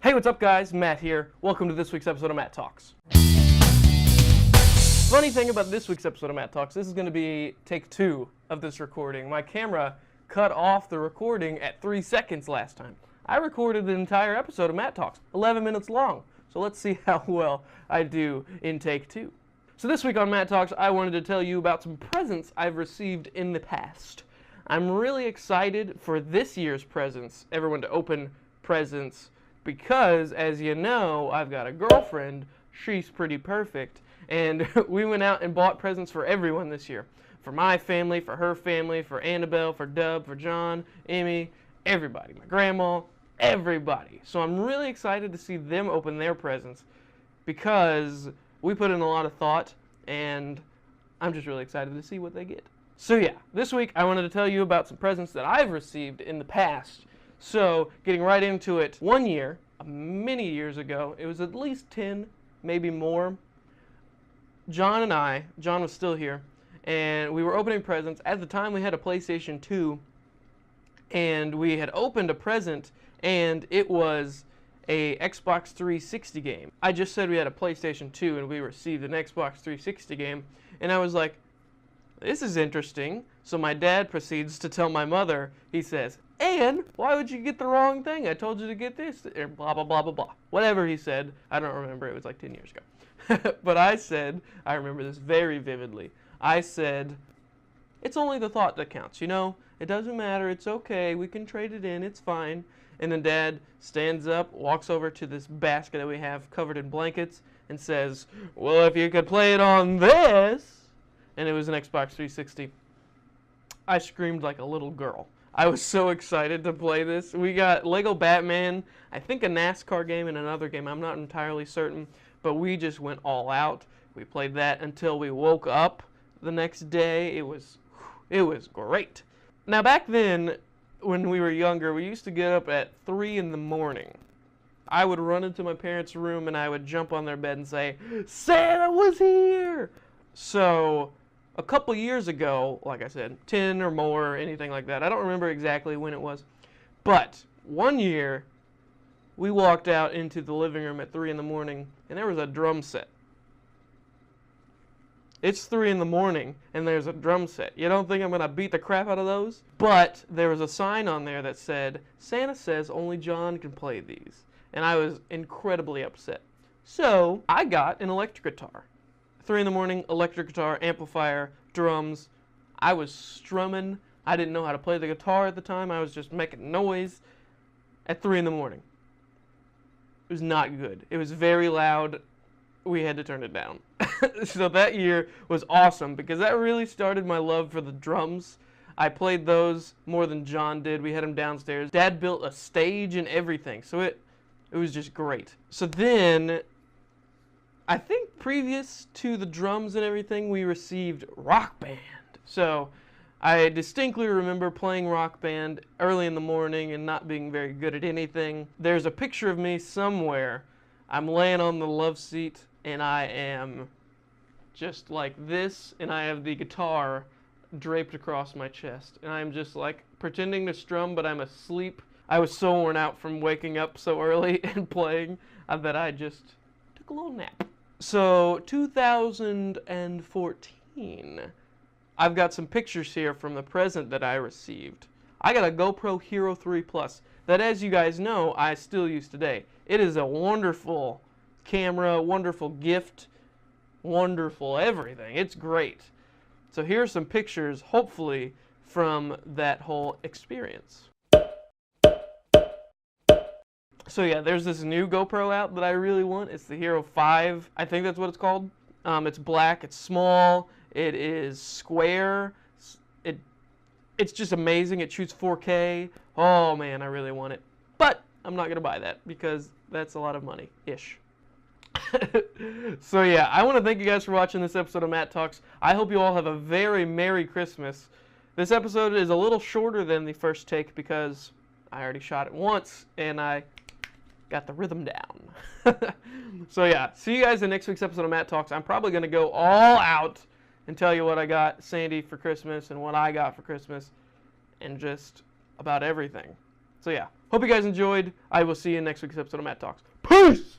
Hey, what's up guys? Matt here. Welcome to this week's episode of Matt Talks. Funny thing about this week's episode of Matt Talks, this is going to be take 2 of this recording. My camera cut off the recording at 3 seconds last time. I recorded the entire episode of Matt Talks, 11 minutes long. So let's see how well I do in take 2. So this week on Matt Talks, I wanted to tell you about some presents I've received in the past. I'm really excited for this year's presents, everyone to open presents, because, as you know, I've got a girlfriend. She's pretty perfect. And we went out and bought presents for everyone this year. For my family, for her family, for Annabelle, for Dub, for John, Emmy, everybody. My grandma, everybody. So I'm really excited to see them open their presents because we put in a lot of thought, and I'm just really excited to see what they get. So yeah, this week I wanted to tell you about some presents that I've received in the past. So, getting right into it, one year, many years ago, it was at least 10, maybe more, John was still here, and we were opening presents. At the time, we had a PlayStation 2, and we had opened a present, and it was a Xbox 360 game. I just said we had a PlayStation 2, and we received an Xbox 360 game, and I was like, this is interesting. So my dad proceeds to tell my mother, he says, "And why would you get the wrong thing? I told you to get this," or blah, blah, blah, blah, blah. Whatever he said, I don't remember, it was like 10 years ago. But I said, I remember this very vividly, I said, it's only the thought that counts, you know? It doesn't matter, it's okay, we can trade it in, it's fine. And then Dad stands up, walks over to this basket that we have covered in blankets, and says, "Well, if you could play it on this," and it was an Xbox 360. I screamed like a little girl. I was so excited to play this. We got Lego Batman, I think a NASCAR game, and another game, I'm not entirely certain, but we just went all out. We played that until we woke up the next day. It was great. Now back then, when we were younger, we used to get up at 3 in the morning. I would run into my parents' room and I would jump on their bed and say, "Santa was here!" So, a couple years ago, like I said, 10 or more, anything like that. I don't remember exactly when it was. But one year, we walked out into the living room at 3 in the morning, and there was a drum set. It's 3 in the morning, and there's a drum set. You don't think I'm going to beat the crap out of those? But there was a sign on there that said, "Santa says only John can play these." And I was incredibly upset. So, I got an electric guitar. 3 in the morning, electric guitar, amplifier, drums. I was strumming. I didn't know how to play the guitar at the time. I was just making noise at 3 in the morning. It was not good. It was very loud. We had to turn it down. So that year was awesome because that really started my love for the drums. I played those more than John did. We had them downstairs. Dad built a stage and everything. So it was just great. So then, I think previous to the drums and everything, we received Rock Band. So I distinctly remember playing Rock Band early in the morning and not being very good at anything. There's a picture of me somewhere. I'm laying on the love seat and I am just like this, and I have the guitar draped across my chest. And I'm just like pretending to strum, but I'm asleep. I was so worn out from waking up so early and playing that I just took a little nap. So, 2014, I've got some pictures here from the present that I received. I got a GoPro Hero 3 Plus that, as you guys know, I still use today. It is a wonderful camera, wonderful gift, wonderful everything. It's great. So here's some pictures, hopefully, from that whole experience. So yeah, there's this new GoPro out that I really want. It's the Hero 5. I think that's what it's called. It's black, it's small, it is square. It's just amazing. It shoots 4K. Oh man, I really want it. But I'm not going to buy that because that's a lot of money-ish. So yeah, I want to thank you guys for watching this episode of Matt Talks. I hope you all have a very Merry Christmas. This episode is a little shorter than the first take because I already shot it once and I got the rhythm down. So yeah, see you guys in next week's episode of Matt Talks. I'm probably going to go all out and tell you what I got Sandy for Christmas and what I got for Christmas and just about everything. So yeah, Hope you guys enjoyed. I will see you in next week's episode of Matt Talks. Peace!